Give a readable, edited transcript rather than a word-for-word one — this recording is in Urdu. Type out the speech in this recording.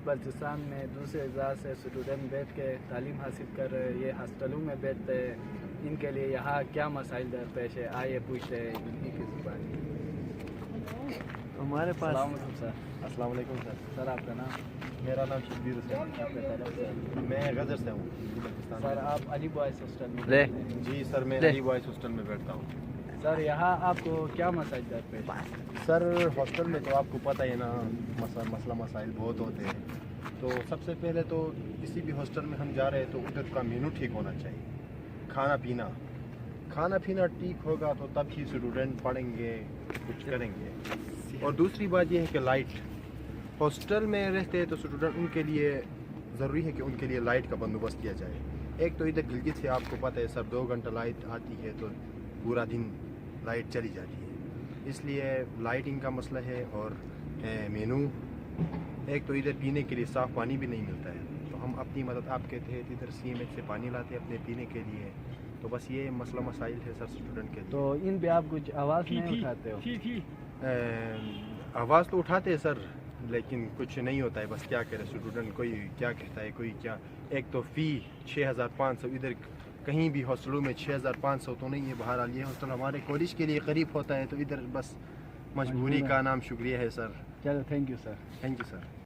بلوچستان میں دوسرے اضلاع سے اسٹوڈنٹ بیٹھ کے تعلیم حاصل کر رہے ہیں، یہ ہاسٹلوں میں بیٹھتے ہیں، ان کے لیے یہاں کیا مسائل درپیش ہے، آئیے پوچھتے ہیں انہی کی زبان میں۔ ہمارے پاس السلام علیکم سر۔ السلام علیکم سر۔ سر آپ کا نام؟ میرا نام شبیر حسین، آپ کے طرف سے؟ میں غزر سے ہوں بلوچستان سر آپ علی بوائز ہاسٹل میں بیٹھتے ہیں؟ جی سر، میں علی بوائز ہاسٹل میں بیٹھتا ہوں۔ سر یہاں آپ کو کیا مسائل درپیش ہے؟ سر ہاسٹل میں تو آپ کو پتہ ہے نا، مسئلہ مسائل بہت ہوتے ہیں۔ تو سب سے پہلے تو کسی بھی ہاسٹل میں ہم جا رہے ہیں تو ادھر کا مینو ٹھیک ہونا چاہیے، کھانا پینا ٹھیک ہوگا تو تب ہی اسٹوڈنٹ پڑھیں گے، کچھ کریں گے۔ اور دوسری بات یہ ہے کہ لائٹ، ہاسٹل میں رہتے ہیں تو اسٹوڈنٹ ان کے لیے ضروری ہے کہ ان کے لیے لائٹ کا بندوبست کیا جائے۔ ایک تو ادھر گلگت سے آپ کو پتہ ہے سر 2 گھنٹہ لائٹ آتی ہے تو پورا دن لائٹ چلی جاتی ہے، اس لیے لائٹنگ کا مسئلہ ہے۔ اور مینو، ایک تو ادھر پینے کے لیے صاف پانی بھی نہیں ملتا ہے، تو ہم اپنی مدد آپ کے تحت ادھر سی ایم ایچ سے پانی لاتے ہیں اپنے پینے کے لیے۔ تو بس یہ مسئلہ مسائل ہے سر اسٹوڈنٹ کے لیے۔ تو ان پہ آپ کچھ آواز نہیں اٹھاتے ہو؟ آواز تو اٹھاتے ہیں سر، لیکن کچھ نہیں ہوتا ہے، بس کیا کرے اسٹوڈنٹ، کوئی کیا کہتا ہے کوئی کیا۔ ایک تو فی 6500 ادھر کہیں بھی ہاسٹلوں میں 6500 تو نہیں ہے، بہرحال یہ ہاسٹل ہمارے کالج کے لیے قریب ہوتا ہے تو ادھر بس مجبوری کا نام شکریہ ہے سر۔ چلو thank you sir. Thank you sir.